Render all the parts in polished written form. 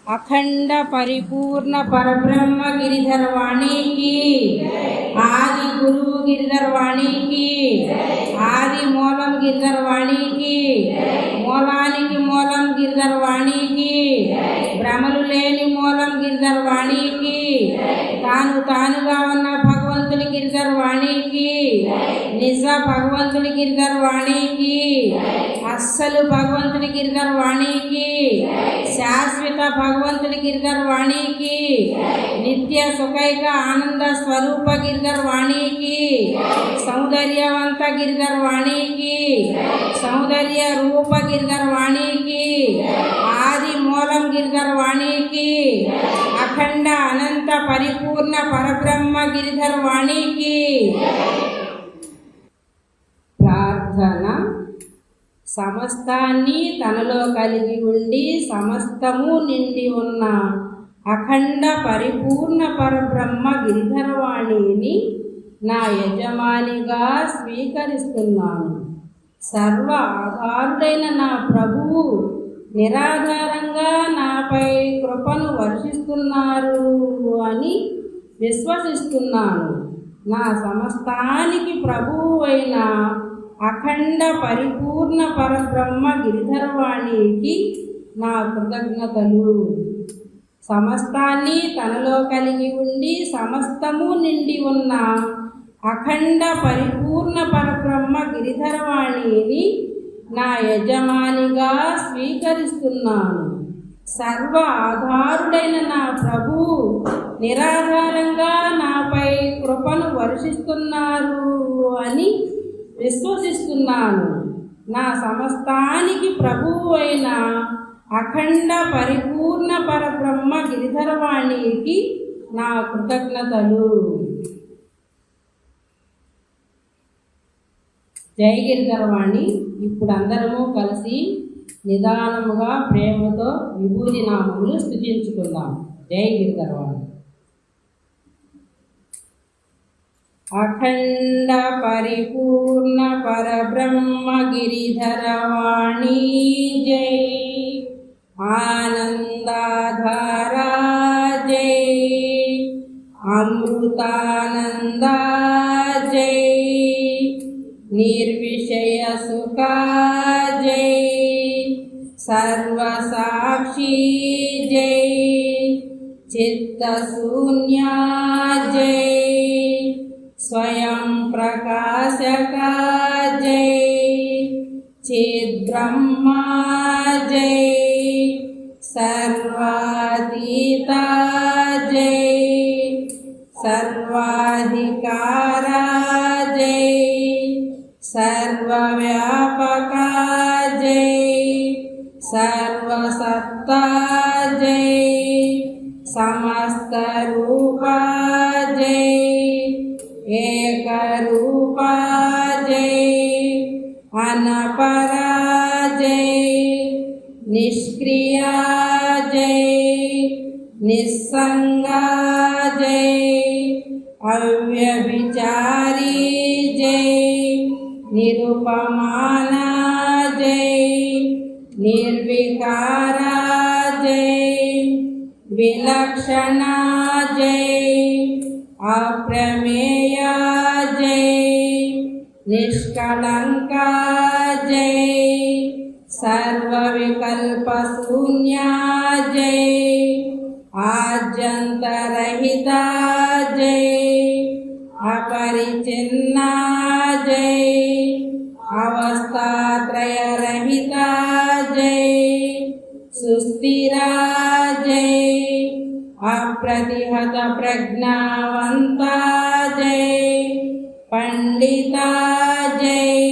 అఖండ పరిపూర్ణ పరబ్రహ్మ గిరిధర వాణికి, ఆది గురువు గిరిధర వాణికి, ఆది మూలం గిరిధర వాణికి, మూలానికి మూలం గిరిధర వాణికి, భ్రమలు లేని మూలం గిరిధర వాణికి, తాను తానుగా ఉన్న భగవంతుడి గిరిధర వాణికి, నిజ భగవంతుడి గిరిధర వాణికి, అస్సలు భగవంతుడి గిరిధర వాణికి, శాశ్వత భగవంతుడి గిరిధర వాణికి, నిత్య సుఖైక ఆనంద స్వరూప గిరిధర వాణికి, సౌందర్యవంత గిరిధర వాణికి, సౌందర్య రూప గిరిధర వాణికి, ఆది మూలం గిరిధర వాణికి, అఖండ అనంత పరిపూర్ణ పరబ్రహ్మ గిరిధర వాణికి. ప్రార్థన. సమస్తాన్ని తనలో కలిగి ఉండి సమస్తము నిండి ఉన్న అఖండ పరిపూర్ణ పరబ్రహ్మ గిరిధరవాణిని నా యజమానిగా స్వీకరిస్తున్నాను. సర్వ ఆధారుడైన నా ప్రభువు నిరాధారంగా నాపై కృపను వర్షిస్తున్నారు అని విశ్వసిస్తున్నాను. నా సమస్తానికి ప్రభువు అయిన అఖండ పరిపూర్ణ పరబ్రహ్మ గిరిధరవాణికి నా కృతజ్ఞతలు. సమస్తాన్ని తనలో కలిగి ఉండి సమస్తము నిండి ఉన్న అఖండ పరిపూర్ణ పరబ్రహ్మ గిరిధరవాణిని నా యజమానిగా స్వీకరిస్తున్నాను. సర్వ ఆధారుడైన నా ప్రభువు నిరాధారంగా నాపై కృపను వర్షిస్తున్నారు అని విశ్వసిస్తున్నాను. నా సమస్తానికి ప్రభువు అయిన అఖండ పరిపూర్ణ పరబ్రహ్మ గిరిధరవాణికి నా కృతజ్ఞతలు. జై గిరిధరవాణి. ఇప్పుడు అందరము కలిసి నిదానముగా ప్రేమతో విభూతి నామములు స్తుతించుకుందాం. జై గిరిధరవాణి. అఖండ పరిపూర్ణ పరబ్రహ్మ గిరిధరవాణి జై. ఆనందాధారా జై. అమృతానందా జై. నిర్విషయ సుఖా జై. సర్వసాక్షి జై. చిత్తశూన్యా జై. స్వయం ప్రకాశక జై. చిద్బ్రహ్మా జై. సర్వాతీతా జై. సర్వాధికారా జై. సర్వవ్యాపకా జై. సర్వసత్తా జై. సమస్త రూపా జై. ఏకరూపా జై. అనపరా జై. నిష్క్రియా జై. నిస్సంగా జై. అవ్యభిచారీ జై. నిరుపమానా జై. నిర్వికారా జై. విలక్షణా జై. అప్రమేయా జై. నిష్కళంకా జై. సర్వవికల్పశూన్యా జై. ఆద్యంతరహితా జై. అపరిచిన్నా జై. అవస్థాత్రయరహితా జై. సుస్థిరా జై. అప్రతిహత ప్రజ్ఞావంతా జై. పండితా జై.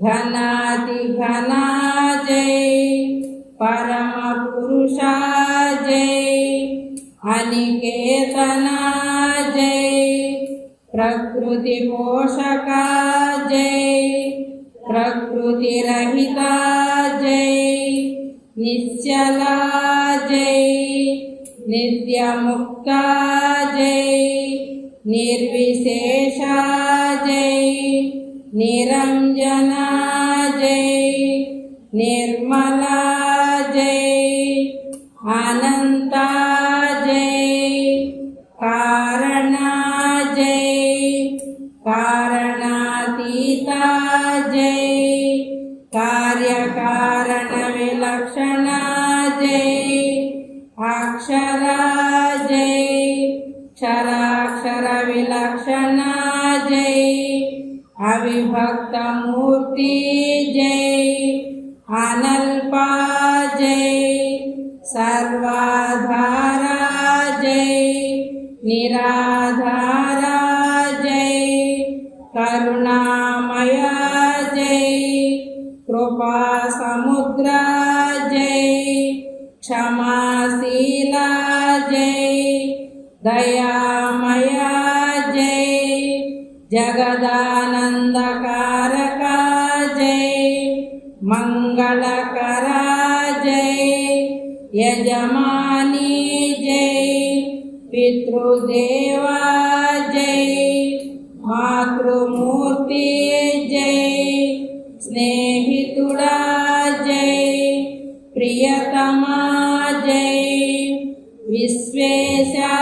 ఘనాతి ఘనా జై. పరమ పురుషా జై. అనికేతనా జై. ప్రకృతి పోషకా జై. ప్రకృతి రహితా జై. నిశ్చలా జై. నిత్యముక్తా జై. నిర్విశేషా జై. నిరంజనా జై. నిర్మలా జై. अनंता जय कारणा जय कारणातीता जय कार्यकारण विलक्षणा जय अक्षरा जय क्षराक्षर विलक्षणा जय अविभक्त मूर्ति जय अनल्पा जय सर्वाधारा जय निराधारा जय करुणामया जय कृपा समुद्रा जय क्षमाशीला जय दयामया जय जगदानंदकारका जय मंगलकरा जय यजमानी जय पितृदेवा जय मातृमूर्ति जय स्नेहितुड़ा जय प्रियतमा जय विश्वेशा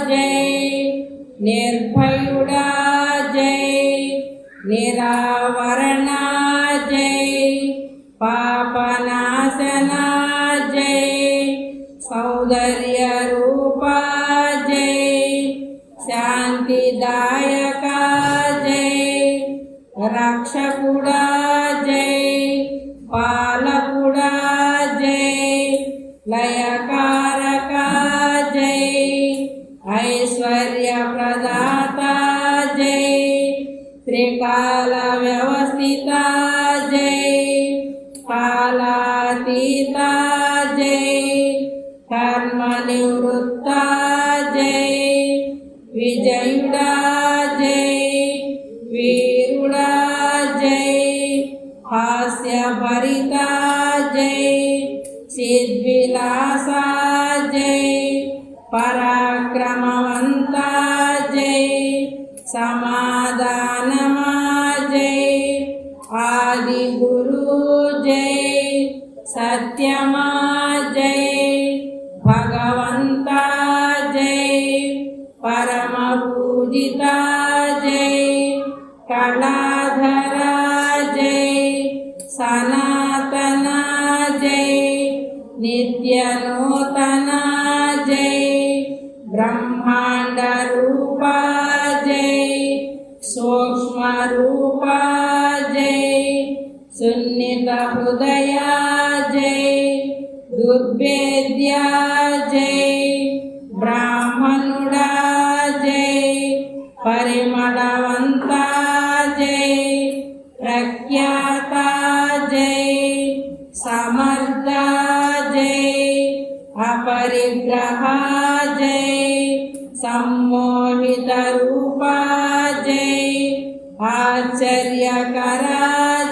जय निर्भयुड़ा जय निरावरणा जय पापनाशना जय सौंदर्य रूपा जय शांतिदायका जय रक्षकुड़ा जय पालकुड़ा जय लयकारका जय ऐश्वर्य प्रदाता जय त्रिकाल व्यवस्थिता जय कालातीता जय कर्म निवृत्ता जय विजयुड़ा जय वीरुड़ा जय हास्य भरिता जय सिद्धिविलासा जय पराक्रमवंता जय समाधानमा जय आदि गुरु जय सत्यमा जय भगवंता जय परम पूजिता जय कलाधरा जय सनातना जय नित्य नूतना जय ब्रह्मांड रूपा जय सूक्ष्म रूपा जय सुन्नित हृदया जय दुर्भेद्या जय ब्राह्मणुड़ा जय परिमलवंता जय प्रख्याता जय समर्था जय अपरिग्रहा जय सम्मोहित रूपा जय आश्चर्यकरा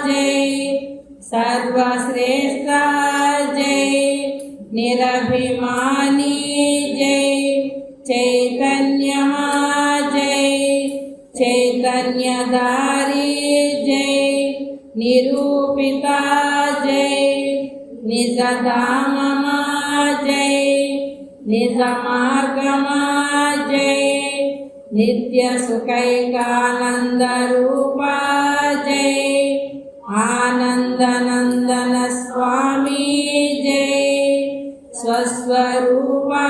जय सर्वश्रेष्ठा जय निरभिमानी जय चैतन्यमा जय चैतन्यधारी जय निरूपिता जय निजधाममा जय निजमार्गमा जय नित्य सुखैकानंद रूपा जय आनंदनंदन स्वामी जय स्वस्वरूपा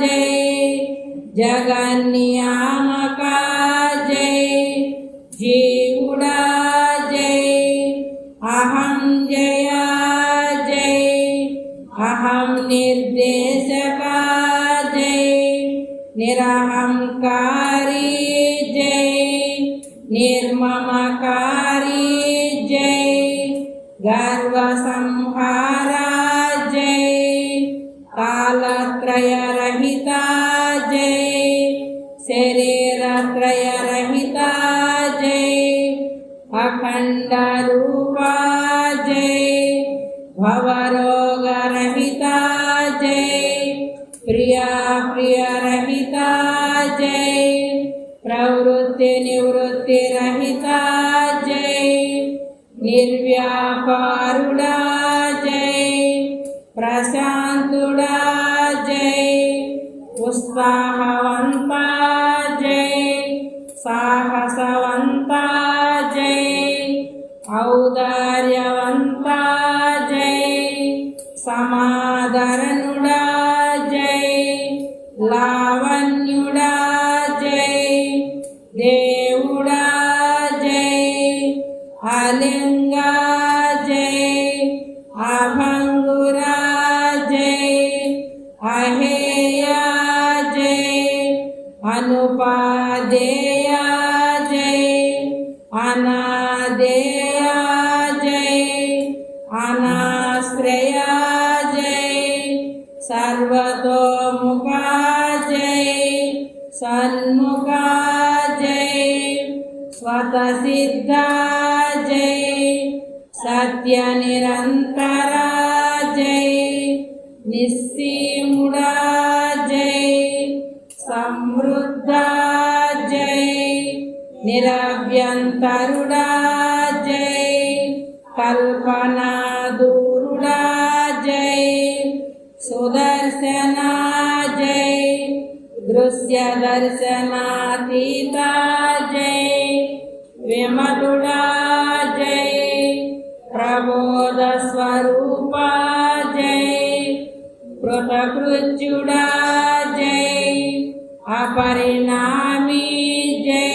जय जगन्नियामका जय जीवुड़ा जय अहं जया जय अहं निर्देशका जय निरहंकारी जय निर्ममकारी जय गर्वसंहारा जय कालत्रय रहिता जय शरीरत्रय रहिता जय अखंड रूपा जय भवरोग रहिता जय प्रिया प्रिय रहिता जय प्रवृत्ति निवृत्ति रहिता जय निर्व्यापारुड़ा जय प्रशांतुड़ा उत्साहवन्ता जय साहसवन्ता जय औदार्यवन्ता जय समादरणुडा जय लावण्युडा जय దేవుడా జై అలింగా జై అభంగురా జై అహేయా జై అనుపాదేయా జై అనాదేయా జై అనాశ్రయా జై సర్వతోముఖా జై సన్ముఖా జై స్వతసిద్ధా జై సత్యనిరంతరా జై నిస్సీముడా జై సమృద్ధా జై నిరభ్యంతరుడా జై కల్పనాదూరుడా జై సుదర్శనా జై దృశ్యదర్శనాతీతా జై విమతుడా జై ప్రబోధస్వరూపా జై కృతకృత్యుడా జై అపరిణామీ జై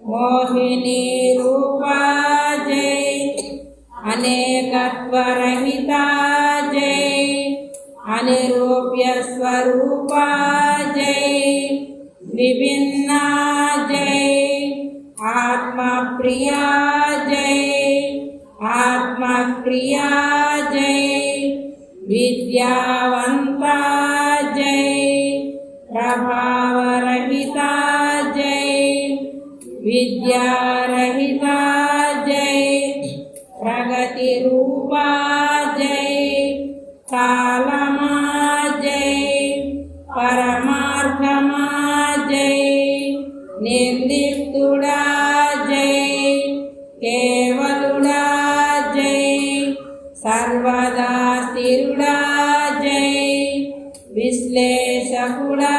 మోహిని రూపా జై అనేకత్వరహితా జై అనిరూప్య స్వరూపా జై విభిన్నా జై ఆత్మప్రియా జై ఆత్మక్రియా జై విద్యావంతా జై ప్రభావరహితా జై విద్యారహితా జై ప్రగతి రూపా జై కాలమా జై పరమార్థమా జై నిర్లిప్తుడా జై కేవలుడా జై సర్వదా స్థిరుడా జై విశ్లేషకుడా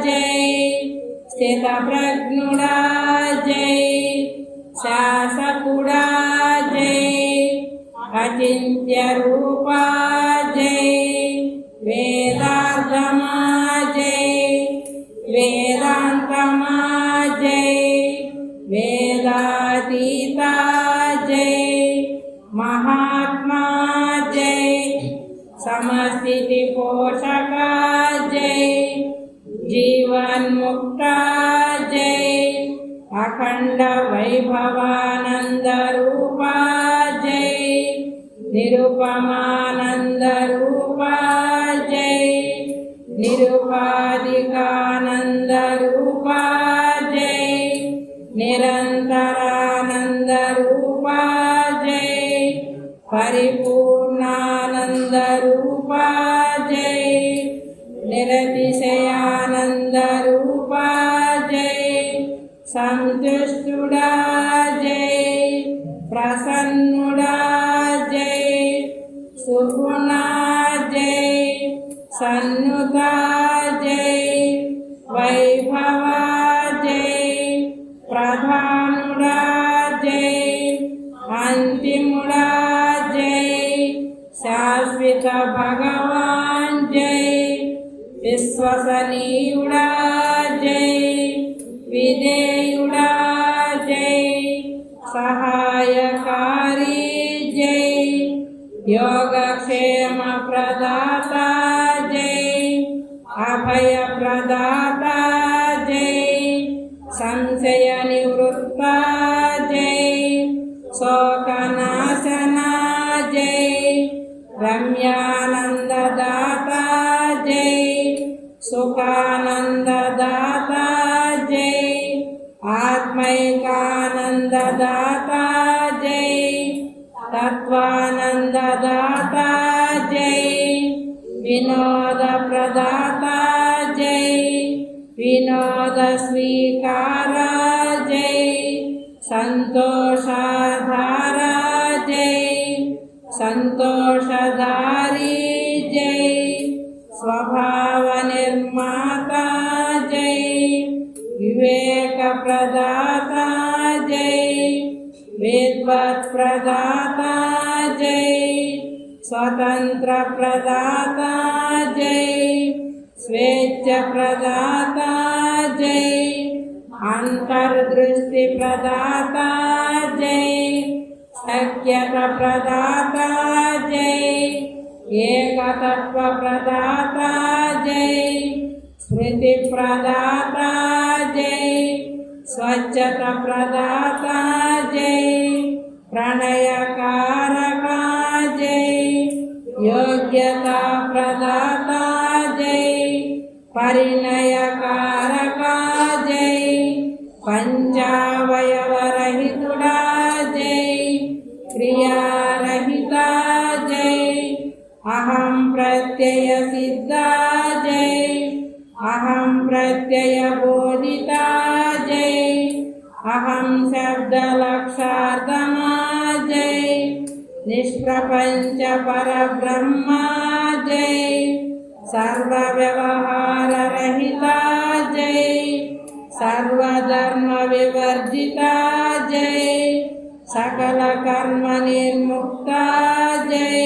జై స్థితప్రజ్ఞుడా జై శాసకుడా జై అచింత్య రూపా జై వేదార్థమా జై వేదాంతమా జై వేదాతీతా జై మహాత్మా జై సమస్థితి పోషకా జై జీవన్ముక్తా జై అఖండ వైభవానంద రూపా జై నిరుపమానంద రూపా జై నిరుపాధికానంద రూపా జై నిరంతరానంద రూపా జై పరిపూర్ణానంద రూపా జై నిరతిశయానంద రూపా జై సంతుష్టుడా జై ప్రసన్నుడా జై సుగుణా జై సన్నుతా జై వైభవా జై ప్రధానుడా జై అంతిముడా జై శాశ్వత భగవాన్ జై విశ్వసనీయుడా జై విధేయుడా జై సహాయకారి జై యోగక్షేమ ప్రదాత జై అభయ ప్రదాత జై సంశయ నివృత్త జై శోకనాశనా జై రమ్యానందదాత జై సుఖానందదాత జై ఆత్మైకానందదాత జై తత్వానందదాత జై వినోద ప్రదాత జై వినోద స్వీకార జై సంతోషాధార జై సంతోషధారి జై स्वभाव निर्माता जय विवेक प्रदाता जय विद्वत् प्रदाता जय स्वतंत्र प्रदाता जय स्वेच्छ प्रदाता जय अंतर्दृष्टि प्रदाता जय सख्यता प्रदाता जय एकतत्व प्रदाता जय स्मृति प्रदाता जय स्वच्छता प्रदाता जय प्रणयकारका जय योग्यता प्रदाता जय परिणयकारका जय पंचावयवरहितुडा जय क्रियारहिता जय अहं प्रत्यय सिद्धा जय अहं प्रत्यय बोधिता जय अहं शब्दलक्षार्धमा जय निष्प्रपंच परब्रह्मा जय सर्वव्यवहार रहिता जय सर्वधर्म विवर्जिता जय सकल कर्म निर्मुक्ता जय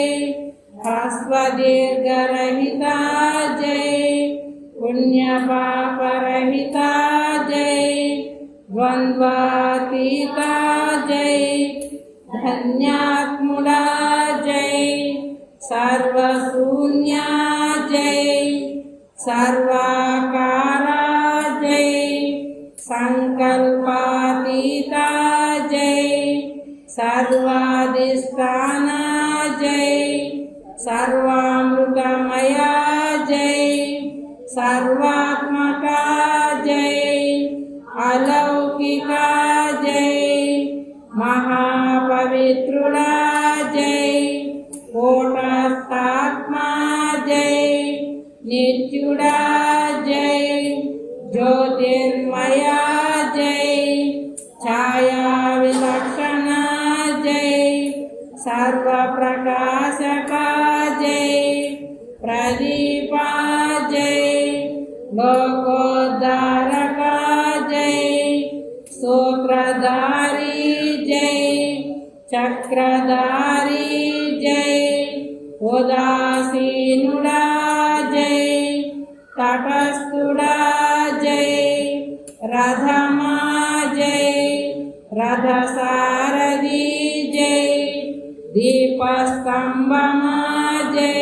ह्रस्वदीर्घरहिता जय पुण्यपापरहिता जय द्वन्द्वातीता जय धन्यात्मुडा जय सर्वशून्या जय सर्वाकारा जय संकल्पातीता जय सर्वाधिष्ठाना जय सर्वामृतमया जय सर्वात्मका जय अलौकिका जय महापवित्रुडा जय कूटस्थात्मा जय नित्युडा जय ज्योतिर्मया जय छाया विलक्षणा जय सर्वप्रकाशका जय प्रदीपा जय लोकोद्धारका जय सूत्रधारी जय चक्रधारी जय उदासीनुडा जय तटस्थुडा जय रथमा जय रथसारथी जय दीपस्तंभमा जय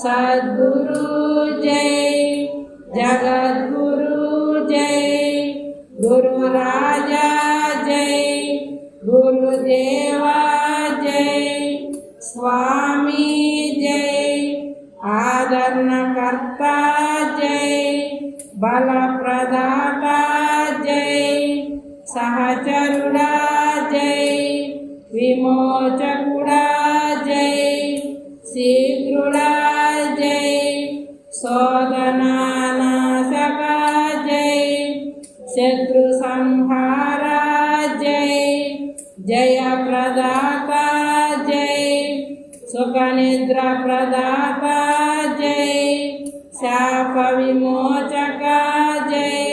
सद्गुरु जय जगद्गुरु जय गुरुराजा जय गुरुदेवा जय स्वामी जय आदरणकर्ता जय बलप्रदाता जय सहचरुडा जय विमोचकुडा जय शीघ्रुडा जय शोधनानाशका जय शत्रु संहारा जय जय प्रदाता जय सुख निद्रा प्रदाता जय शाप विमोचका जय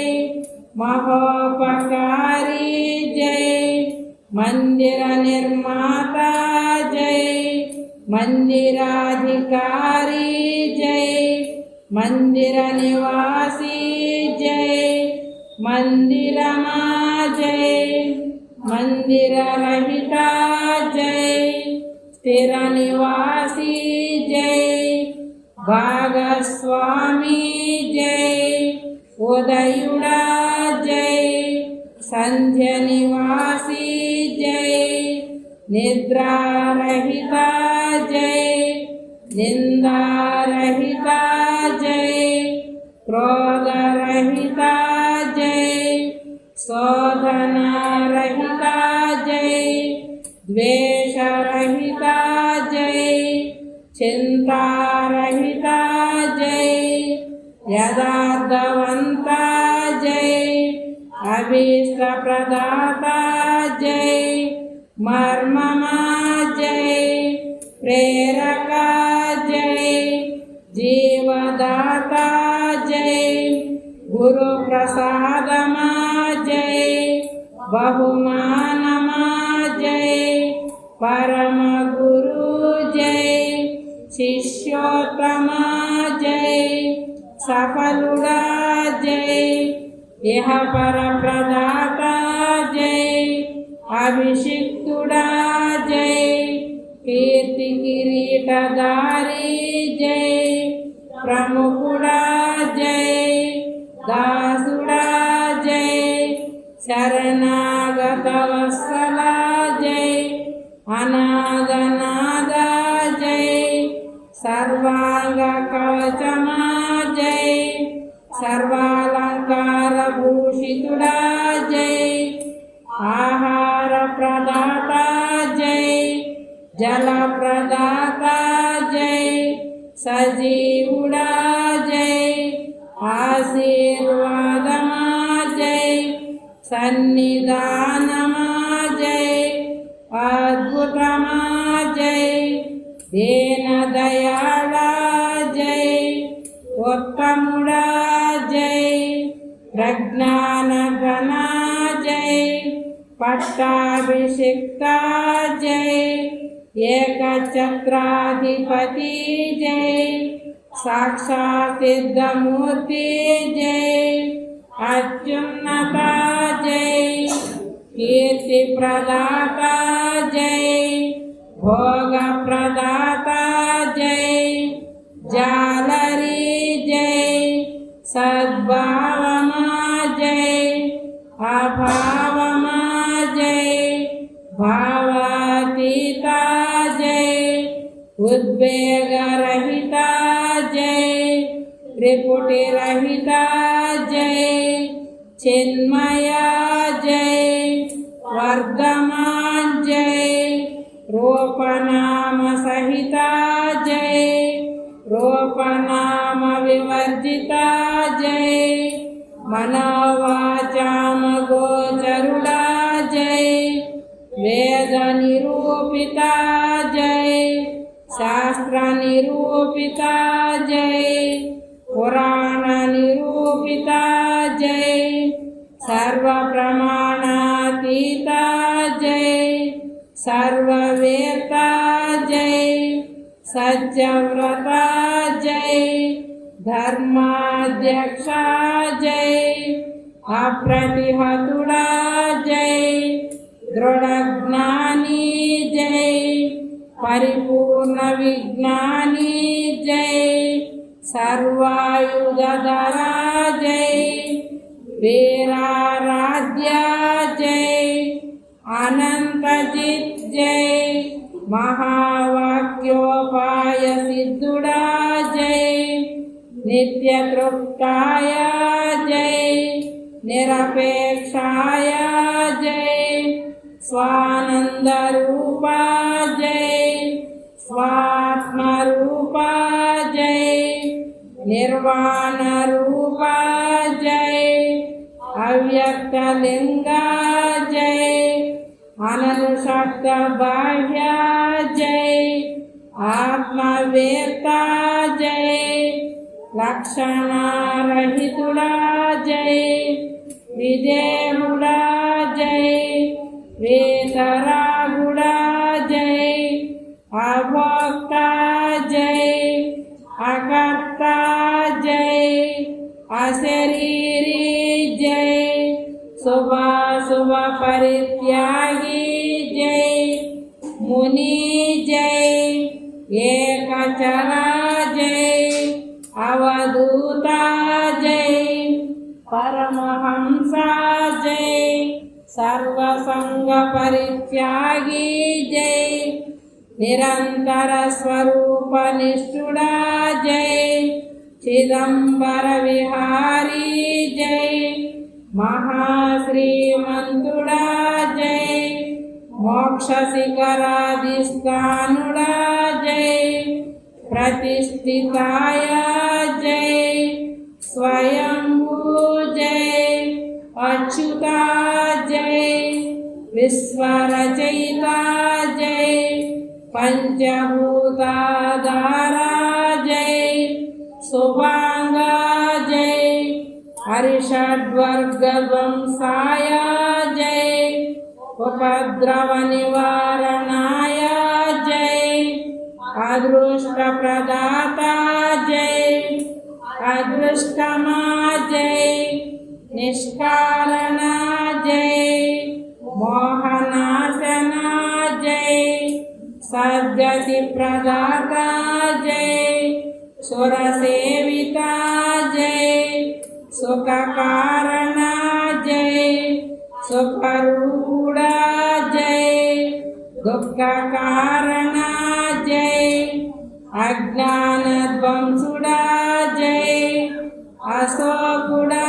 महोपकारी जय मंदिर निर्माता जय मंदिराधिकारी जय मंदिर निवासी जय मंदिरमा जय मंदिर रहिता जय स्थिर निवासी जय भागस्वामी जय उदयुडा जय संध्य निवासी जय निद्रा रहिता जय निंदा रहिता जय क्रोध रहिता जय शोधना रहिता जय द्वेष रहिता जय चिंता रहिता जय यदार्थवंता जय अभीष्ट प्रदाता जय मर्ममा जय प्रेरका जय जीवन जय गुरु प्रसादमा जय बहुमानमा जय परम गुरु जय शिष्योत्तमा जय सफलुड़ा जय इह पर प्रदाता जय अभिषिक्तुड़ा जय कीर्ति किरीटधारी जय प्रमुखुड़ा जय दासुड़ा जय शरणागत वत्सला जय अनागनागा जय सर्वांग कवचमा जय सर्वालंकार भूषितुड़ा जय आहार प्रदाता जय जल प्रदाता जय सजीवुड़ा जय आशीर्वादमा जय सन्निधानमा जय अद्भुतमा जय दीन दयाला जय उत्तमुड़ा जय प्रज्ञान गणा जय पट्टाभिषिक्ता जय एकचक्राधिपति जय साक्षात् सिद्धमूर्ति जय अत्युन्नता जय कीर्ति प्रदाता जय भोग प्रदाता जय जालरी जय सद्भावमा जय अभावमा जय भावातीता जय उद्वेग रहिता जय त्रिपुटी रहिता जय चिन्मया जय वर्धमान जय रूपनाम सहिता जय रूपनाम विवर्जिता जय मनोवाचाम गोचरुड़ा जय वेद निरूपिता जय शास्त्र निरूपिता जय पुराण निरूपिता जय सर्व प्रमाणातीता जय सर्ववेत्ता जय सत्यव्रता जय धर्माध्यक्षा जय अप्रतिहतुड़ा जय दृढ़ज्ञानी जय परिपूर्ण विज्ञानी जय सर्वायुधधरा जय वीराराध्या जय अनंतजित जय महावाक्योपाय सिद्धुड़ा जय नित्य तृप्ताय जय निरपेक्षाय जय स्वानंद रूपा जय स्वात्म रूपा जय निर्वाण रूपा जय अव्यक्त लिंगा जय अननुशक्त बाह्य जय आत्मवेत्ता जय लक्षणारहितुड़ा जय विजयमुड़ा जय वेतरागुड़ा जय अभोक्ता जय अकर्ता जय अशरीरी जय शुभ परित्यागी जय मुनि जय एकचरा जय अवधूता जय परमहंसा जय सर्वसंग परित्यागी जय निरंतर स्वरूप निष्ठुड़ा जय चिदंबर विहारी जय महाश्रीमंतुड़ा जय मोक्ष शिखराधिष्ठानुड़ा जय प्रतिष्ठिताय जय स्वयंभू जय अच्युता जय विश्वरचयिता जय पंचभूताधारा जय शुभांग अरिषड्वर्गध्वंसाय जय उपद्रव निवारणाय जय अदृष्ट प्रदाता जय अदृष्टमा जय निष्कारणा जय मोहनाशना जय सद्गति प्रदाता जय सुरसेविता जय सुख कारणा जय सुखरूढ़ा जय दुख कारणा जय अज्ञान ध्वंसुड़ा जय अशोकुड़ा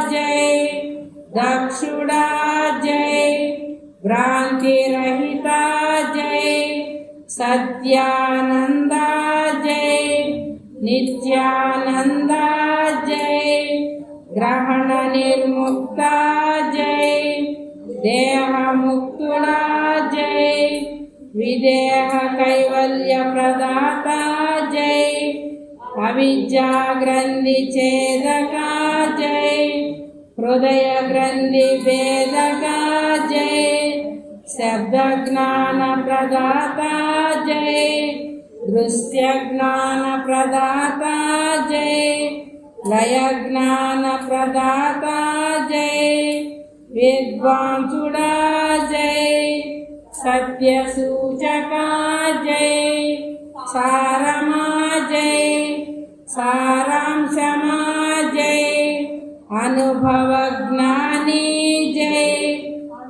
जय दक्षुड़ा जय भ्रांति रहिता जय सत्यानंदा जय नित्यानंदा जय ग्रहण निर्मुक्ता जय देह मुक्तुड़ा जय विदेह कैवल्य प्रदाता जय अविद्या ग्रंथि छेदका जय हृदय ग्रंथि भेदका जय शब्द ज्ञान प्रदाता जय दृश्य ज्ञान प्रदाता जय लय ज्ञान प्रदाता जय विद्वांसुड़ा जय सत्य सूचका जय सारमा जय सारांशमा जय अनुभव ज्ञानी जय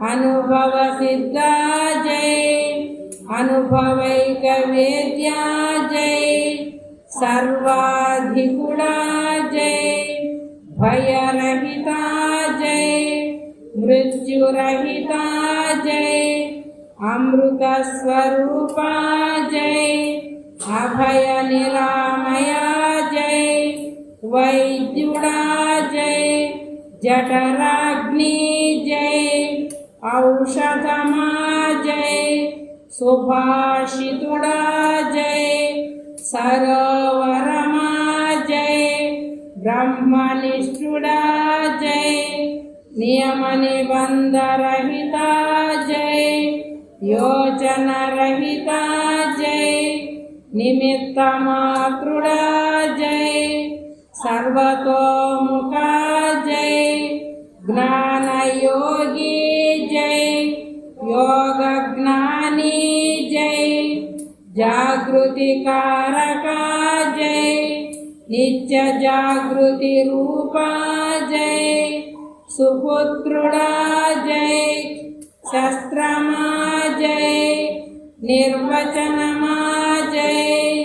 अनुभव सिद्धा जय अनुभवैक वेद्या जय सर्वाधिकुड़ा जय भयरहिता जय मृत्युरहिता जय अमृत स्वरूपा जय अभय निरामया जय वैद्युड़ा जय जठराग्नि जय औषधमा जय सुभाषितुड़ा जय सरोवरमा जय ब्रह्मनिष्ठुड़ा जय नियम निबंध रहिता जय योचन रहिता जय निमित्त मातृड़ा जय सर्वतोमुखा जय ज्ञान योगी जय योग ज्ञानी जय जागृति कारका जय नित्य जागृति रूपा जय सुपुत्रुड़ा जय शस्त्रमा जय निर्वचनमा जय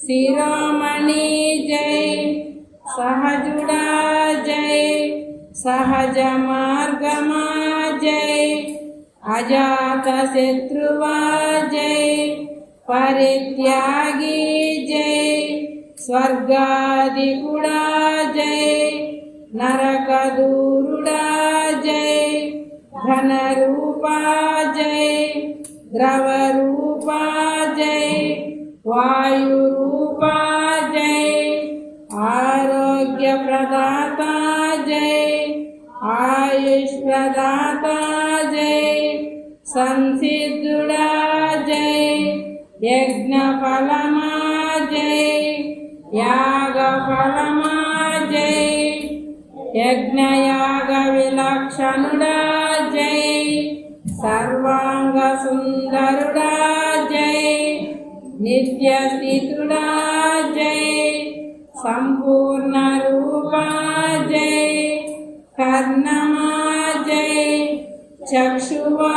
शिरोमणि जय सहजुड़ा जय सहज मार्गमा जय अजात शत्रुवा जय परित्यागी जय स्वर्गादिकुड़ा जय नरक दूरुड़ा जय घन रूपा जय द्रव रूपा जय वायु रूपा जय आरोग्य प्रदाता जय आयुष प्रदाता जय संसिद्धुड़ा जय यज्ञ फलमा जय याग फलमा जय यज्ञ याग विलक्षणुड़ा जय सर्वांग सुंदरुड़ा जय नित्य स्थितुड़ा जय संपूर्ण रूपा जय कर्णमा जय चक्षुवा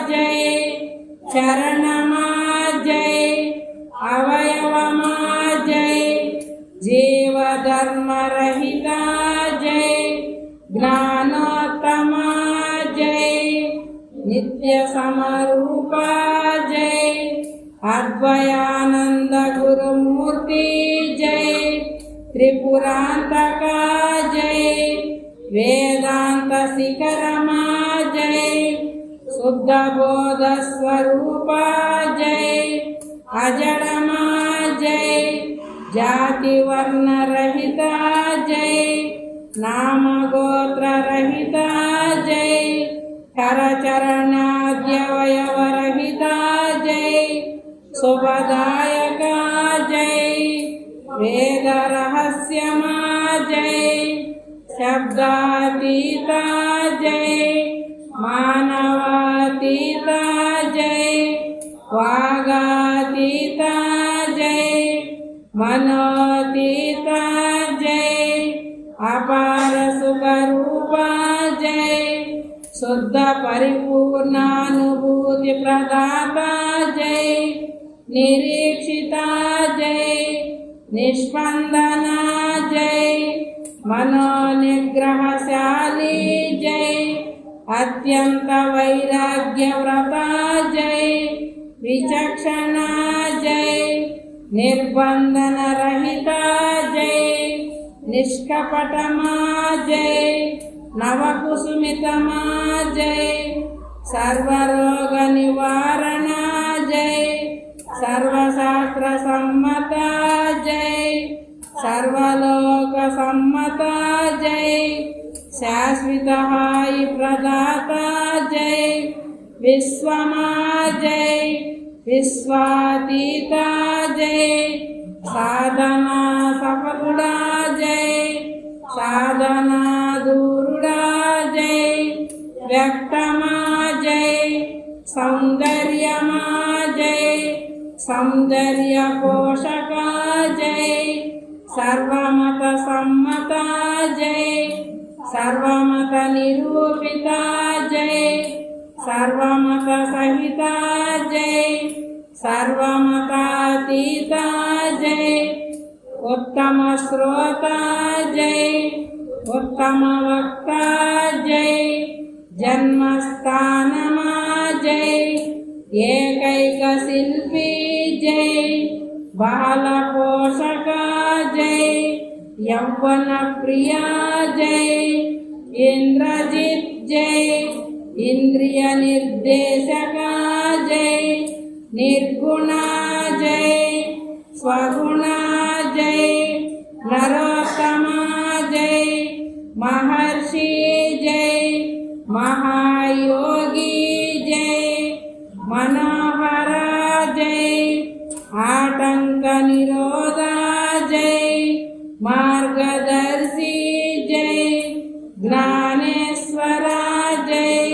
जय चरणमा जय अवयवमा जय जीव धर्म रहिता जय ज्ञानोत्तमा जय नित्य समरूपा जय अद्वयानंद गुरुमूर्ति जय त्रिपुरांतका जय वेदांत शिखरमा जय शुद्ध बोध स्वरूपा जय अजड़मा जय जाति वर्ण रहिता जय नाम गोत्र रहिता जय करचरणाद्यवयव रहिता जय शुभदायका जय वेद रहस्यमा जय शब्दातीता जय मानवातीता जय वागातीता जय मनोतीता जय अपार सुखरूपा जय शुद्ध परिपूर्णानुभूति प्रदाता जय निरीक्षिता जय निष्पंदना जय मनोनिग्रहशाली जय अत्यंत वैराग्यव्रता जय विचक्षणा जय निर्बंधन रहिता जय निष्कपटमा जय नवकुसुमितमा जय सर्वरोग निवारणा जय सर्वशास्त्र सम्मता जय सर्वलोक सम्मता जय शाश्वतहायि प्रदाता जय विश्वमा जय विश्वातीता जय साधना सफलुड़ा जय साधना दूरुड़ा जय व्यक्तमा जय सौंदर्यमा जय सौंदर्य पोषका जय सर्वमत सम्मता जय सर्वमत निरूपिता जय सर्वमत सहिता जय सर्वमतातीता जय उत्तम श्रोता जय उत्तम वक्ता जय जन्मस्थानमा जय एकैक शिल्पी जय बाल पोषका जय यौवन प्रिया जय इंद्रजित जय इंद्रिय निर्देशका जय निर्गुणा जय स्वगुणा जय नरोत्तमा जय महर्षि जय महायोगी जय मनोहरा जय आतंक निरोधा जय मार्गदर्शी जय ज्ञानेश्वरा जय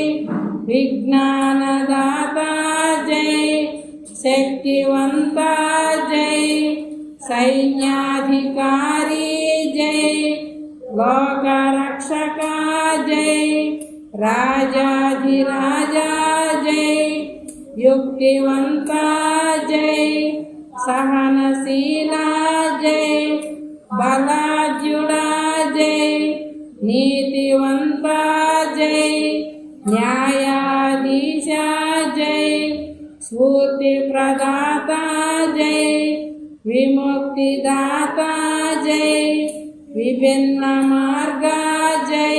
विज्ञानदाता जय शक्तिवंता जय सैन्याधिकारी जय लोकरक्षका जय राजाधिराजा जय युक्तिवंता जय सहनशीला जय बलाढ्युड़ा जय नीतिवंता जय न्यायाधीशा जय स्फूर्ति प्रदाता जय विमुक्तिदाता जय विभिन्न मार्गा जय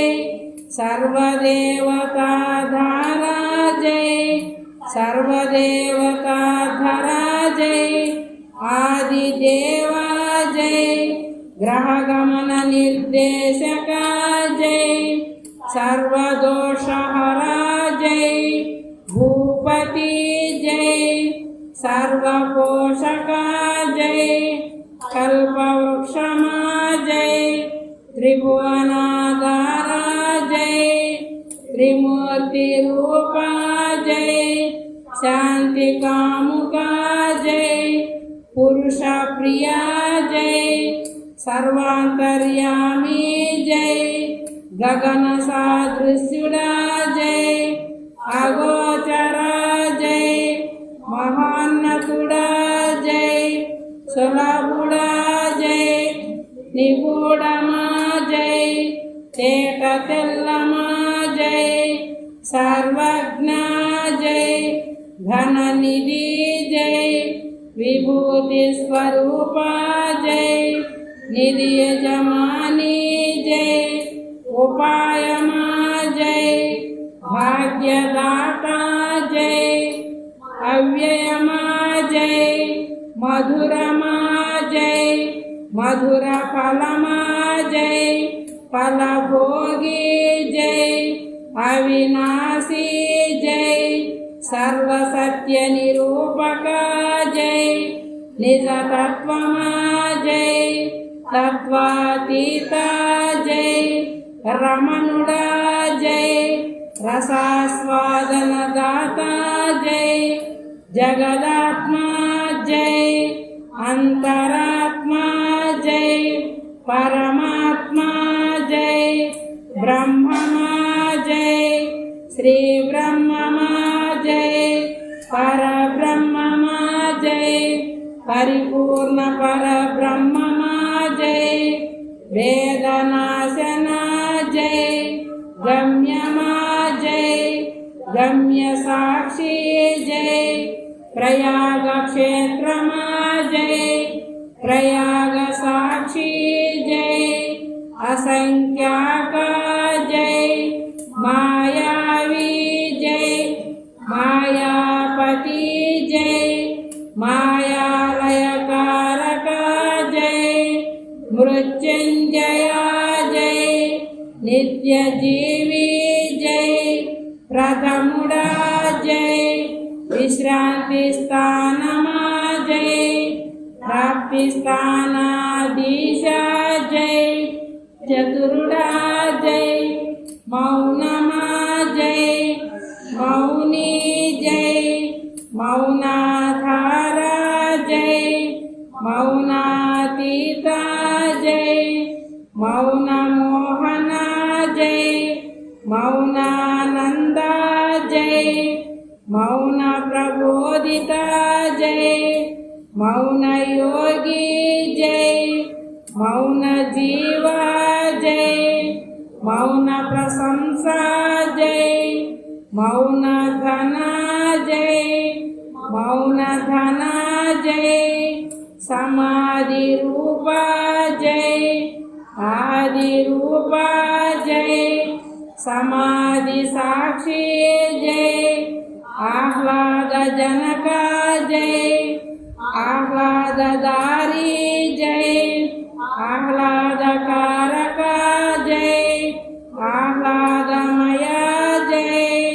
सर्वदेवता धारा जय सर्वदेवता धरा जय आदिदेवा जय ग्रहगमन निर्देशका जय सर्वदोषहरा जय भूपति जय सर्वपोषका जय कल्पवृक्षमा जय त्रिभुवनाधारा जय त्रिमूर्ति रूपा जय शांति कामुका जय पुरुष प्रिया जय सर्वांतर्यामी जय गगन सादृश्युड़ा जय अगोचरा जय महान्नतुड़ा जय सुलभुड़ा जय निगूढ़मा जय तेट तेल्लमा जय सर्वज्ञा जय घन निधि जय विभूति स्वरूपा जय निधि यजमानी जय उपायमा जय भाग्यदाता जय अव्ययमा जय मधुरमा जय मधुर फलमा जय फलभोगी जय अविनाशी जय सर्वसत्य निरूपका जय निजतत्वमा जय तत्वातीता जय रमणुडा जय रसास्वादनदाता जय जगदात्मा जय अंतरात्मा जय परमात्मा जय ब्रह्ममा जय श्री ब्रह्ममा जय परब्रह्ममा जय परिपूर्ण परब्रह्ममा जय वेदनाशना जय गम्यमा जय गम्य साक्षी जय प्रयाग क्षेत्रमा जय प्रयाग साक्षी जय असंख्याका जय मायावी जय मायापति जय मायालयकारक जय मृत्युंजया जय नित्यजीवी जय प्रथमुडा जय विश्रांति स्थानमा जय प्राप्ति स्थानाधीशा जय चतुर्डा जय मौनमा जय मौनी जय मौनाधारा जय मौनातीता जय मौनमोहना जय मौनानंदा जय मौन प्रबोधिता जय मौन योगी जय मौन जीवा जय मौन प्रशंसा जय मौन घना जय मौन धना जय समाधि रूपा जय आदि रूपा जय समाधि साक्षी जय आह्लाद जनका जय आह्लाददारी जय आह्लादकारका जय आह्लादमया जय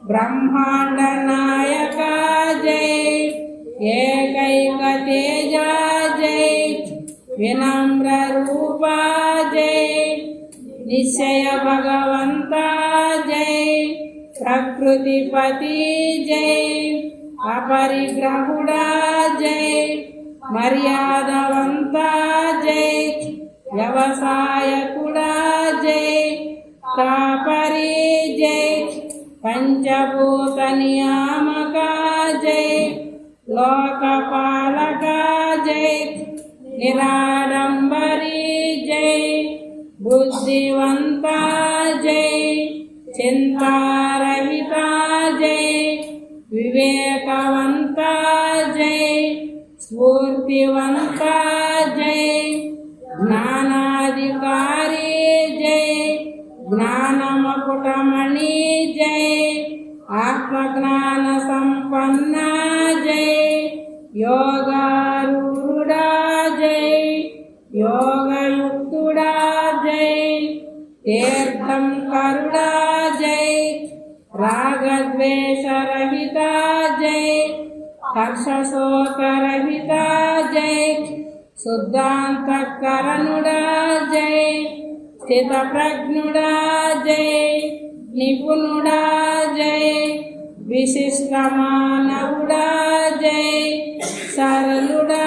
ब्रह्मांड नायका जय एकैक तेजा जय विनम्र रूपा जय निश्चय भगवंता जय प्रकृतिपति जय अपरिग्रहुड़ा जय मर्यादवंता जय व्यवसायकुड़ा जय कापरी जय पंचभूत नियामका जय लोकपालका जय निराडंबरी जय बुद्धिवंता जय चिंतारहिता जय विवेकवंता जय स्फूर्तिवंता जय ज्ञानाधिकारी जय ज्ञानमकुटमणि जय आत्मज्ञान संपन्ना जय योगारूढ़ा जय योगयुक्तुड़ा जय तीर्थम करुणा जय रागद्वेष रहिता जय हर्ष शोक रहिता जय शुद्धांतकरणुड़ा जय स्थित प्रज्ञुड़ा जय निपुणुड़ा जय विशिष्ट मानवुड़ा जय सरलुड़ा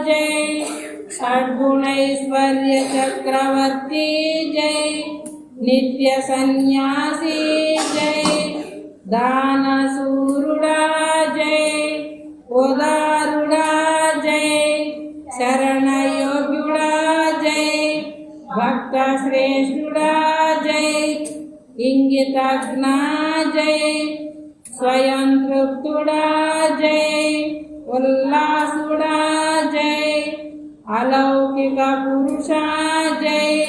जय षड्गुणैश्वर्य चक्रवर्ती जय नित्य सन्यासी जय दानशूरुड़ा जय उदारुड़ा जय शरणयोग्युड़ा जय भक्त श्रेष्ठुड़ा जय इंगितज्ञा जय स्वयं तृप्तुड़ा जय उल्लासुड़ा जय अलौकिक पुरुषा जय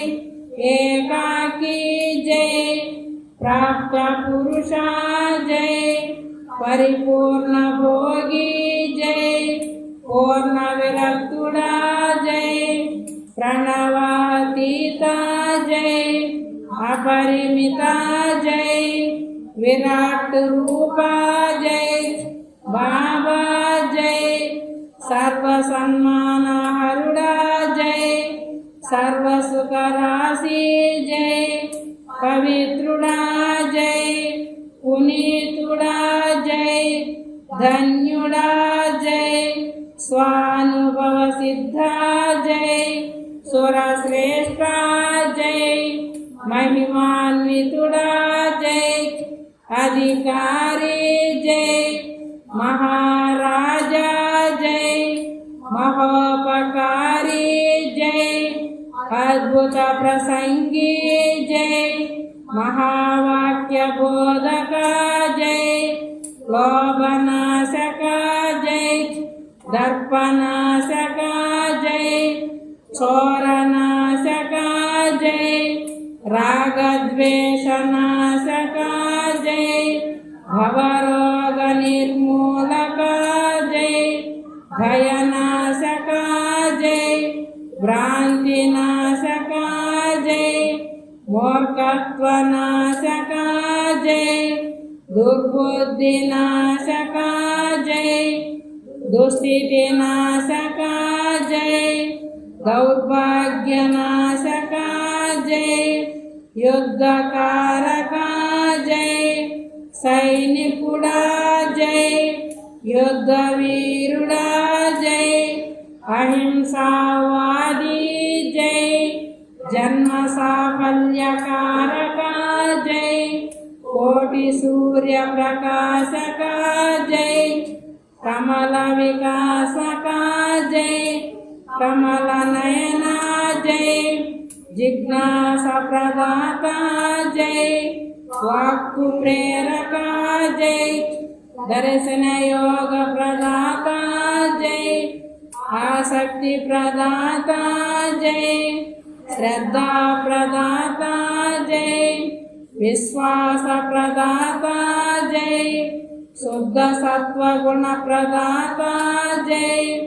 एकाकी जय प्राप्त पुरुषा जय परिपूर्ण भोगी जय पूर्ण विरक्तुड़ा जय प्रणवातीता जय जय अपरिमिता जय विराट रूपा जय बाबा जय सर्व सन्मान हरुड़ा जय सर्व सुख राशि जय पवित्रुड़ा जय पुनीतुड़ा जय धन्युड़ा जय स्वानुभव सिद्धा जय सुरश्रेष्ठा जय महिमान्वितुड़ा जय अधिकारी जय महाराजा जय महोपकारी जय अद्भुत प्रसंगी जय महावाक्य बोधक जय लोभनाशक जय दर्पनाशक जय चोरनाशक जय रागद्वेषनाशक जय भवरोग निर्मूलक जय भयनाशक जय भ्रांतिनाशक जय मूर्खत्वनाशक जय दुर्बुद्धिनाशक जय दुस्थितिनाशक जय दौर्भाग्यनाशक जय युद्धकारक जय सैनिकुड़ा जय युद्धवीरुड़ा जय अहिंसावादी जय जन्म साफल्यकारक जय कोटि सूर्य प्रकाशक जय कमल विकासक जय कमल नयना जय जिज्ञासा प्रदाता जय वाक्ku प्रेरक जय दर्शन योग प्रदाता जय आसक्ति प्रदाता जय श्रद्धा प्रदाता जय विश्वास प्रदाता जय शुद्ध सत्व गुण प्रदाता जय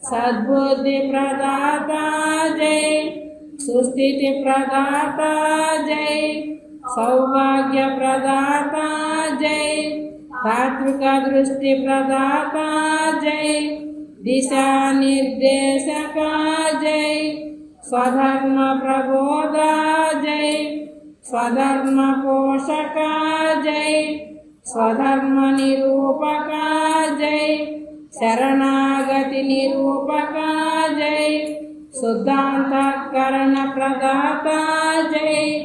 सद्बुद्धि प्रदाता जय सुस्थिति प्रदाता जय सौभाग्य प्रदाता जय तात्विक दृष्टि प्रदाता जय दिशा निर्देशक जय स्वधर्म प्रबोध जय स्वधर्म पोषक जय स्वधर्म निरूपक जय शरणागति निरूपक जय शुद्धांतःकरण प्रदाता जय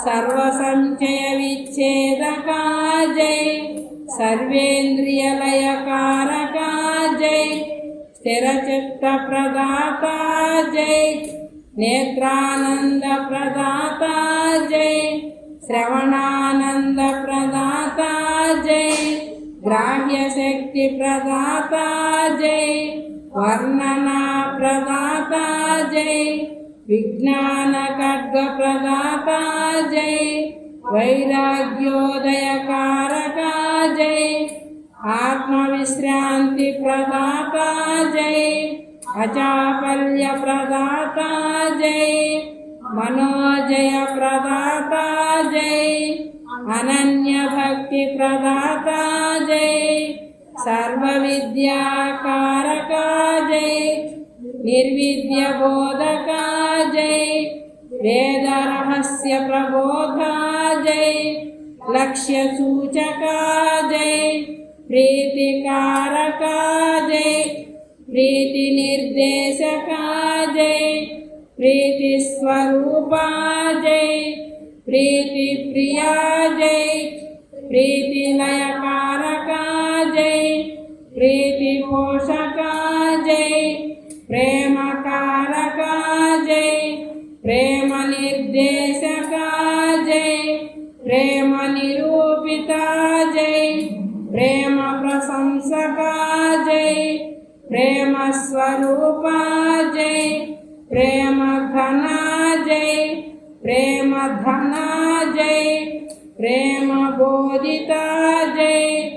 सर्व संचय विच्छेदक जय सर्वेन्द्रिय लयकारक जय स्थिरचित्त प्रदाता जय नेत्रानंद प्रदाता जय श्रवणानंद प्रदाता जय ग्राह्य शक्ति प्रदाता जय वर्णना प्रदाता जय विज्ञान खड्ग प्रदाता जय वैराग्योदय कारक जय आत्मविश्रांति प्रदाता जय अचापल्य प्रदाता जय मनोजय प्रदाता जय अनन्य भक्ति प्रदाता जय सर्व विद्या कारक जय निर्विद्य बोधक जय वेद रहस्य प्रबोधा जय लक्ष्य सूचक जय प्रीतिकारक जय प्रीति निर्देशक जय प्रीति स्वरूपा जय प्रीति प्रिया जय प्रीति लयकारक जय प्रीति पोषक जय प्रेम कारक जय प्रेम निर्देशक जय प्रेम निरूपिता जय प्रेम प्रशंसक जय प्रेम स्वरूपा जय प्रेम घना जय प्रेम धना जय प्रेम बोधिता जय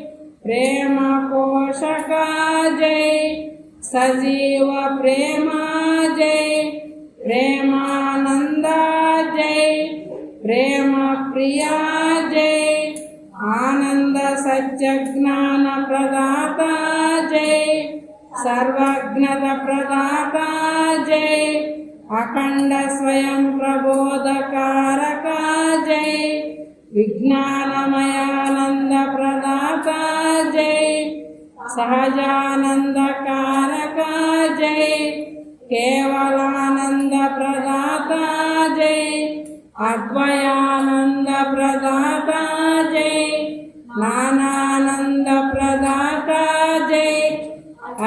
प्रेम पोषक जय सजीव प्रेम जय ప్రేమానందా జై, ప్రేమ ప్రియా జై, ఆనంద సత్య జ్ఞాన ప్రదాత జై, సర్వజ్ఞత ప్రదాత జై, అఖండ స్వయం ప్రబోధకారక జై, విజ్ఞానమయానంద ప్రదాత జై, సహజానందకారక జై, కేవలానంద ప్రదాత జై, అద్వయానంద ప్రదాత జై, నానానంద ప్రదాత జై,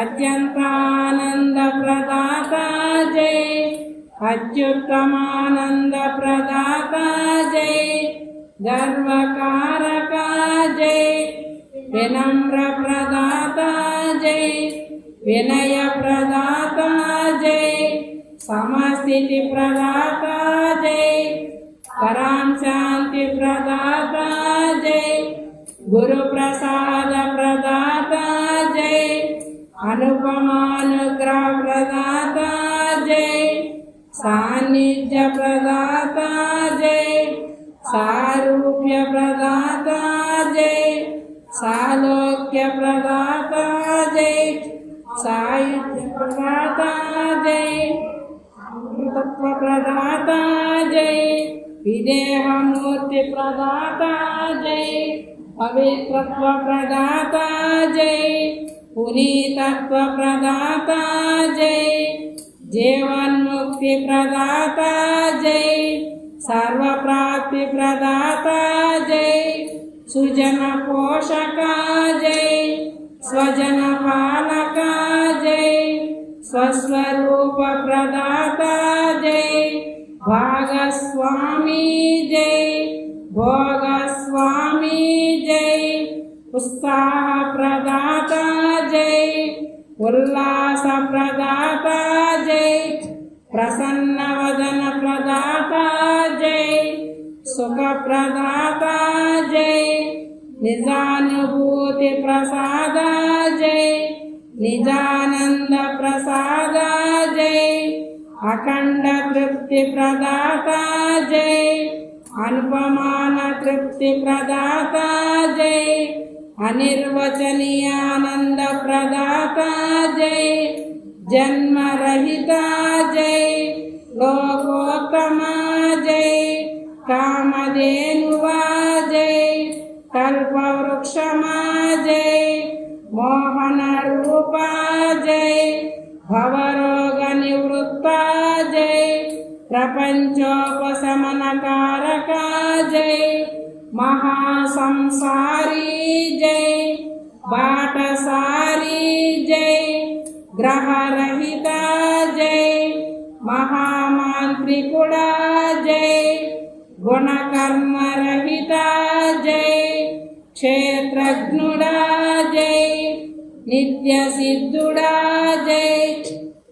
అత్యంతానంద ప్రదాత జై, అత్యుత్తమానంద ప్రదాత జై, గర్వకారక జై, వినమ్ర ప్రదాత జై, వినయ ప్రదాత జై, సమస్థితి ప్రదాత జై, పరాం శాంతి ప్రదాత జై, గురు ప్రసాద ప్రదాత జై, అనుపమానుగ్రహ ప్రదాత జై, సాన్నిధ్య ప్రదాత జై, సారూప్య ప్రదాత జై, సాలోక్య ప్రదాత జై, సాయుధ్య ప్రదాత జై, అమృతత్వ ప్రదాత జై, విదేహమూర్తి ప్రదాత జై, పవిత్రత్వ ప్రదాత జై, పునీతత్వ ప్రదాత జై, జీవన్ముక్తి ప్రదాత జై, సర్వప్రాప్తి ప్రదాత జై, సుజన పోషక జై, స్వజన పాలక జై, స్వస్వరూప ప్రదాత జై, భాగస్వామి జై, భోగస్వామి జై, ఉత్సాహ ప్రదాత జై, ఉల్లాస ప్రదాత జై, ప్రసన్నవదన ప్రదాత జై, సుఖ ప్రదాత జై, నిజానుభూతి ప్రసాద జై, నిజానంద ప్రసాద జై, అఖండ తృప్తి ప్రదాత జై, అనుపమాన తృప్తి ప్రదాత జై, అనిర్వచనీయానంద ప్రదాత జై, జన్మరహిత జై, లోకోత్తమ జై, కామధేనువా జై, కల్పవృక్షమా జై, మోహన రూప జై, భవరోగ నివృత్త జై, ప్రపంచోపశమనకారక జై, మహాసంసారీ జై, బాటసారీ జై, గ్రహరహిత జై, మహామాంత్రికుడా జై, గుణకర్మరహిత జై, క్షేత్రజ్ఞుడా జై, నిత్యసిద్ధుడా జై,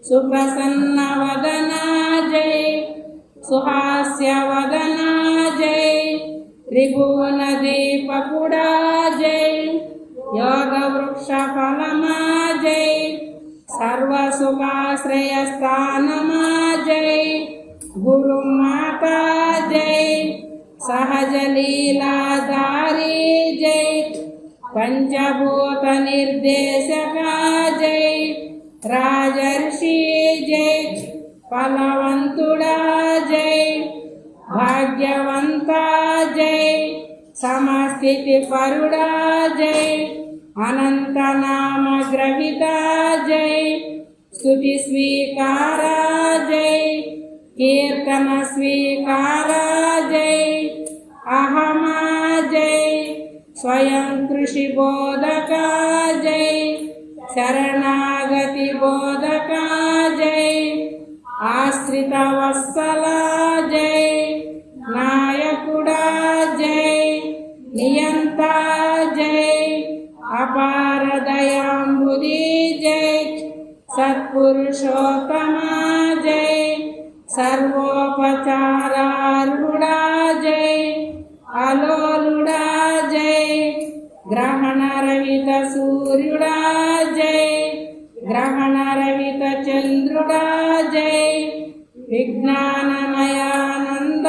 సుప్రసన్నవదన జై, సుహాస్యవదన జై, త్రిభువనదీపకుడా జై, యోగవృక్ష ఫలమా జై, సర్వసుఖాశ్రయస్థానమా జై, గురుమాతా జై, సహజలీలాధారీ జై, పంచభూత నిర్దేశక జై, రాజర్షి జై, ఫలవంతుడా జై, భాగ్యవంత జై, సమస్థితి పరుడా జై, అనంత నామ గ్రహిత జై, స్తుతి స్వీకార జై, కీర్తన స్వీకార జై, అహమా జై, స్వయం కృషి బోధక జై, శరణాగతి బోధక జై, ఆశ్రిత వత్సల జై, నాయకుడా జై, నియంత జై, అపార దయాంబుది జై, సత్పురుషోత్తమ జై, సర్వోపచారారుడా జై, అలోలుడా జై, గ్రహణరహిత సూర్యుడా జై, గ్రహణరహిత చంద్రుడా జై, విఘ్న విజ్ఞానమయానంద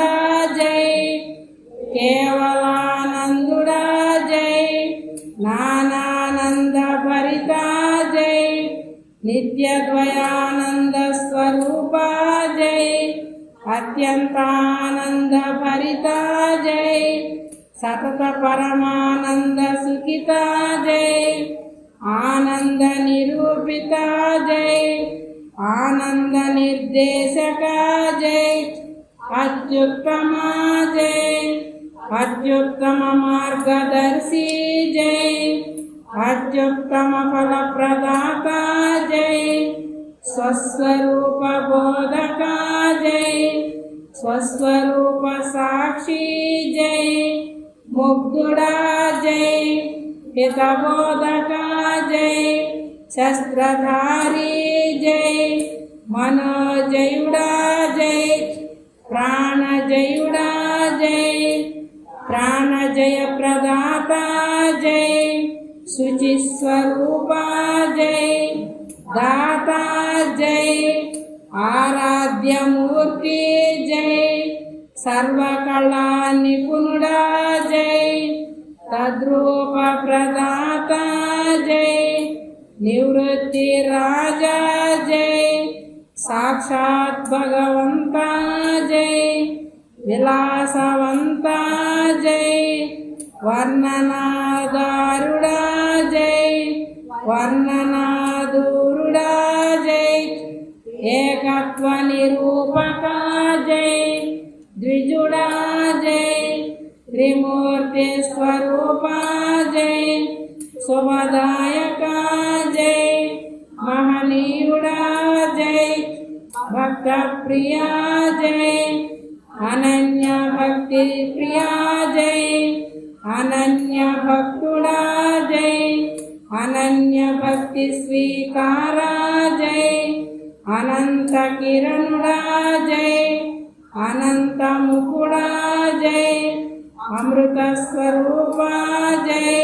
జై కేవలానందుడా జై నానానంద భరిత జై నిత్యద్వయానంద స్వరూప జై అత్యంతానంద భరిత జై సతత పరమానంద సుఖిత జై ఆనంద నిరూపిత జై ఆనంద నిర్దేశక జై అత్యుత్తమ జై అత్యుత్తమ మార్గదర్శి జై అత్యుత్తమ ఫలప్రదాత జై స్వస్వరూప బోధక జై స్వస్వరూప సాక్షి జై ముగ్ధుడా జై హితబోధక జై శస్త్రధారి జై మనోజయుడా జై ప్రాణజయుడా జై ప్రాణజయ ప్రదాత జై శుచిస్వరూప జై దాత జై ఆరాధ్యమూర్తి జై సర్వకళా నిపుణుడా జై తద్రూప ప్రదాత జై నివృత్తి రాజా జై సాక్షాత్ భగవంత జై విలాసవంత జై వర్ణనాదారుడా జై వర్ణనాదూరుడా జై ఏకత్వ నిరూపక జై ద్విజుడా జై త్రిమూర్తి స్వరూప జై శుభదాయక జై మహనీయుడా జై భక్త ప్రియా జై అనన్య భక్తి ప్రియా జై అనన్య భక్తుడా జై అనన్య భక్తి స్వీకార జై అనంత కిరణుడా జై అనంత ముకుడా జై అమృత స్వరూప జై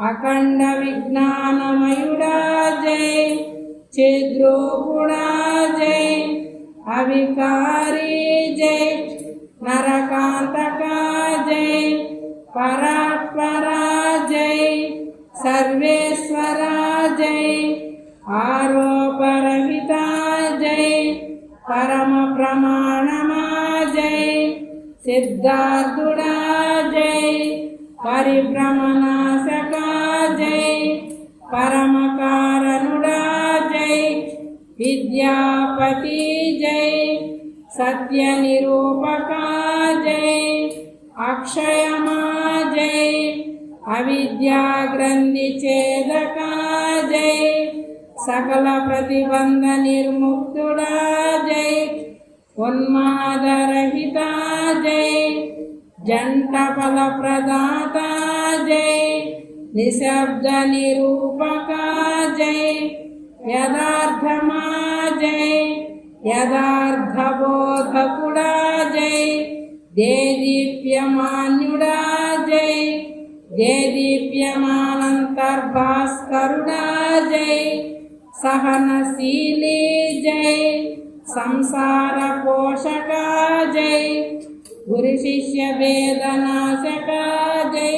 అఖండ విజ్ఞానమయుడా జై చిద్రూపుడా జై అవికారి జై నరకాంతక జై పరాత్పర జై సర్వేశ్వర జై ఆరోపరహిత జై పరమ ప్రమాణమా జై సిద్ధార్థుడా జై పరిభ్రమనాశక జై పరమ కారణుడా జై విద్యాపతి జై సత్య నిరూపక జై అక్షయమా జై అవిద్యా గ్రంథి ఛేదక జై సకల ప్రతిబంధ నిర్ముక్తుడా జై ఉన్మాదరహిత జై జంట ఫల ప్రదాత జై నిశబ్ద నిరూపక జై యదార్థమా జై యదార్థ బోధకుడా జై దేదీప్యమాన్యుడా జై దేదీప్యమానంతర్భాస్కరుడా జై సహనశీలి జై సంసార పోషక జై గురు శిష్య వేదనాశక జై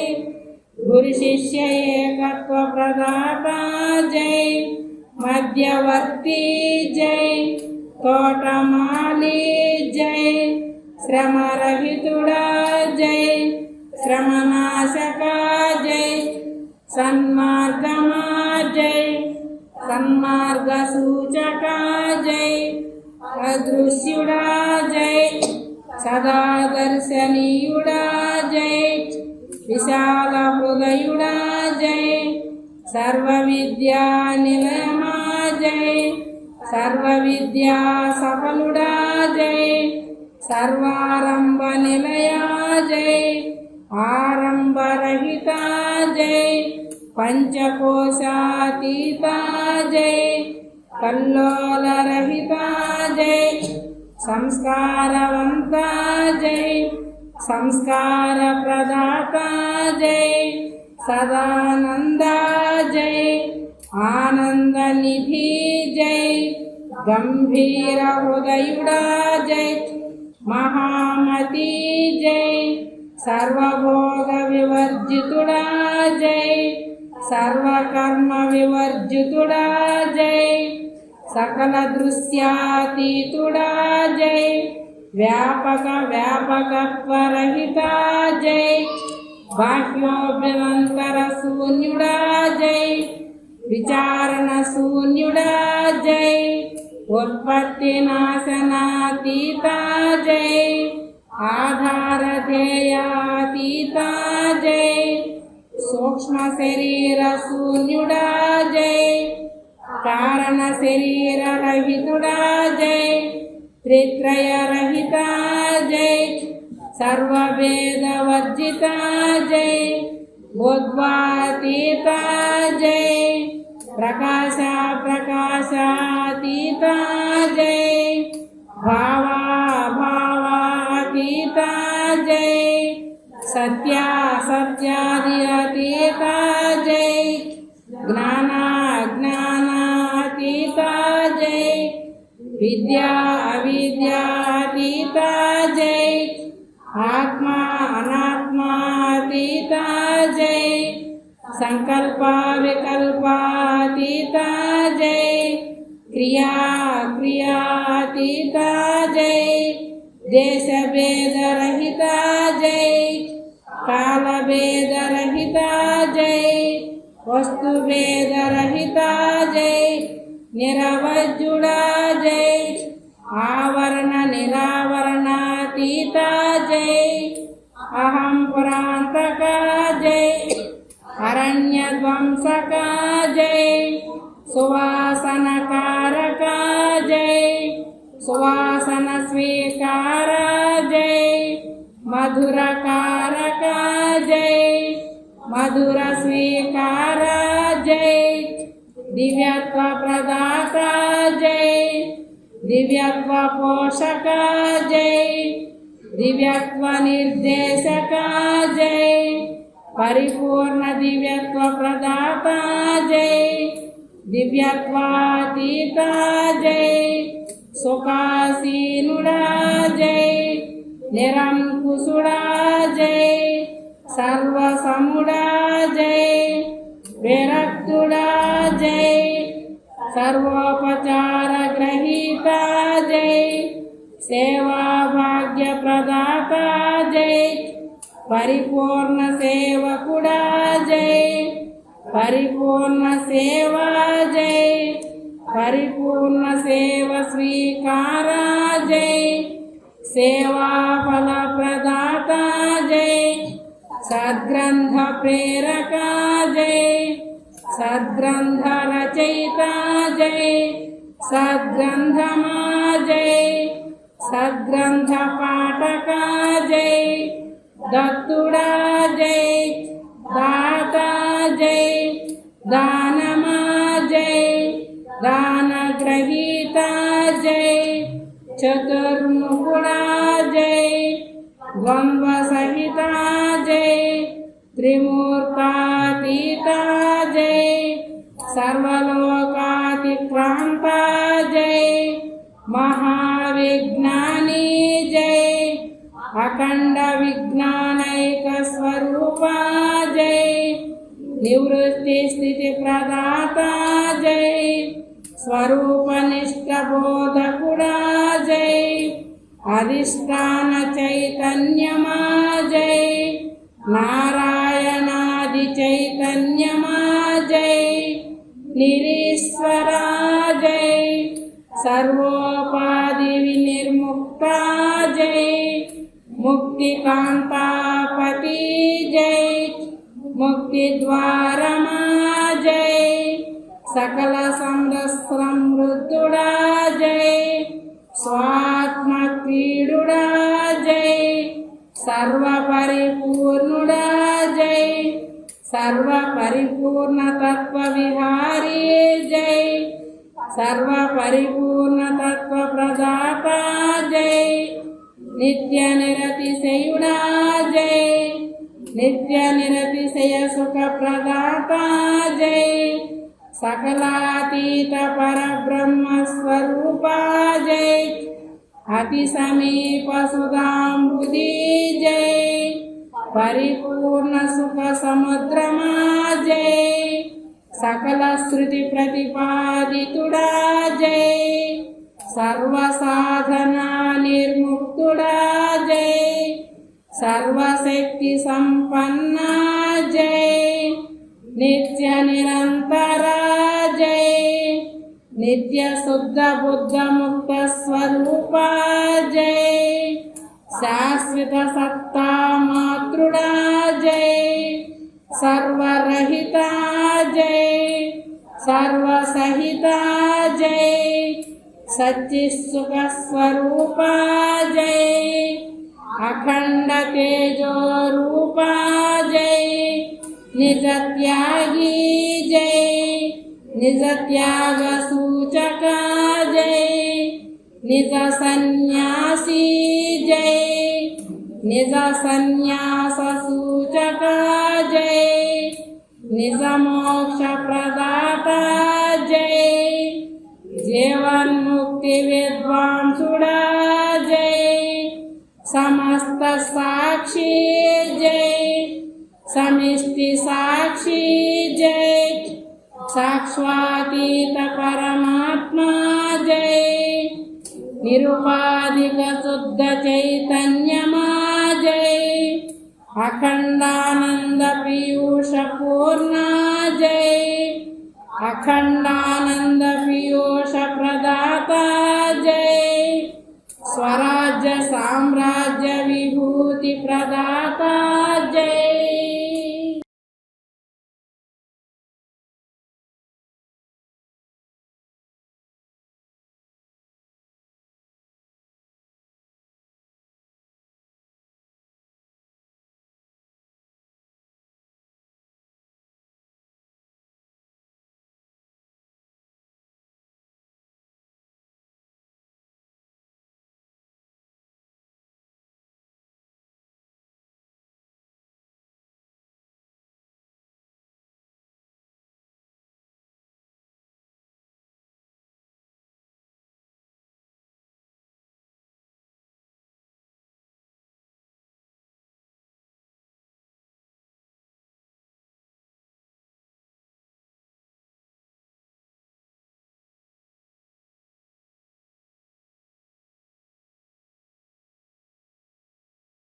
గురు శిష్య ఏకత్వ ప్రదాత జై మధ్యవర్తి జై తోటమాలి జై శ్రమరహితుడా జై శ్రమనాశక జై సన్మార్గమా జై సన్మార్గ సూచక జై అదృశ్యుడా జై సదా దర్శనీయుడా జై విశాల హృదయుడా జై సర్వ విద్యా నిలయమా జై సర్వ విద్యా సఫలుడా జై సర్వారంభ నిలయా జై ఆరంభరహిత జై పంచకోశాతీత జై కల్లోలరహిత జై సంస్కారవంత జై సంస్కార ప్రదాత జై సదానంద జై ఆనంద నిధి జై गंभीर हृदयुड़ा जय महामती जय सर्वभोग विवर्जितुड़ा जय सर्वकर्म विवर्जितुड़ा जय सकल दृश्यातीतुड़ा जय व्यापक व्यापकत्वरहिता जय बाह्योभ्यंतर शून्युड़ा जय विचारण शून्युड़ा जय उत्पत्ति नाशनातीता जय आधार ध्येयातीता जय सूक्ष्म शरीर शून्युड़ा जय कारण शरीर रहितुड़ा जय त्रित्रय रहिता जय सर्वभेद वर्जिता जय बुद्ध्वातीता जय प्रकाश प्रकाशातीता जय भावा भावातीता जय सत्या सत्यादीता जय ज्ञाना ज्ञानातीता जय विद्या अविद्यातीता जय आत्मा अनात्मातीता जय संकल्प विकल्पातीता जय क्रिया क्रियातीता जय देश भेद रहिता जय काल भेद रहिता जय वस्तु भेद रहिता जय निरवज्जुड़ा जय आवरण निरावरणातीता जय अहम पुरांतका जय अरण्यध्वंसका जय सुवासनकारका जय सुवासन स्वीकार जय मधुरकारका जय मधुर स्वीकार जय दिव्यत्व प्रदाता जय दिव्यत्व पोषक जय दिव्यत्व निर्देशक जय परिपूर्ण दिव्यत्व प्रदाता जय दिव्यत्वातीता जय सुखासीनुड़ा जय निरंकुशुड़ा जय सर्वसमुड़ा जय विरक्तुड़ा जय सर्वोपचार ग्रहीता जय सेवा भाग्य प्रदाता जय परिपूर्ण सेवकुड़ा जय परिपूर्ण सेवा जय परिपूर्ण सेवा स्वीकारा जय सेवा फल प्रदाता जय सद्ग्रंथ प्रेरका जय सद्ग्रंथ रचयिता जय सद्ग्रंथमा जय सद्ग्रंथ पाठका जय दत्तुड़ा जय दाता जय दानमा जय दान ग्रहीता जय चतुर्मुखुड़ा जय द्वंद्व सहिता जय त्रिमूर्तातीता जय सर्वलोकातिक्रांता जय महाविज्ञानी जय अखंड विज्ञानैक स्वरूपा जय निवृत्ति स्थिति प्रदाता जय स्वरूप निष्ठ बोधकुड़ा जय अधिष्ठान चैतन्यमा जय नारायणादि चैतन्यमा जय निरीश्वरा जय सर्वोपाधि विनिर्मुक्ता जय मुक्तिकांतापति जय मुक्तिद्वारमा जय सकल समृद्धुड़ा जय स्वात्मक्रीडुड़ा जय सर्व परिपूर्णुड़ा जय सर्व परिपूर्ण तत्व विहारी जय सर्व परिपूर्ण तत्व प्रदाता जय नित्य निरतिशयुड़ा जय नित्य निरतिशय सुख प्रदाता जय सकलातीत परब्रह्म स्वरूपा जय अति समीप सुधांबुधि जय परिपूर्ण सुख समुद्रमा जय सकल श्रुति प्रतिपादितुडा जय सर्व साधना निर्मुक्तुडा जय सर्वशक्ति संपन्ना जय नित्य निरंतरा जय नित्य शुद्ध बुद्ध मुक्त स्वरूपा जय शाश्वत सत्ता मातृडा जय सर्वरहिता जय सर्वसहिता जय सच्चित्सुख स्वरूपा जय अखंड तेजो रूपा जय निज त्यागी जय निज त्याग सूचका जय निज सन्यासी जय निज सन्यास सूचका जय निज मोक्ष प्रदाता जय जीवन मुक्ति विद्वांसुडा जय समस्त साक्षी जय समिष्टि साक्षी जय साक्षातीत परमात्मा जय निरुपाधिक शुद्ध चैतन्यमा जय अखंडानंद पीयूष पूर्णा जय अखंडानंद पीयूष प्रदाता जय स्वराज्य साम्राज्य विभूति प्रदाता जय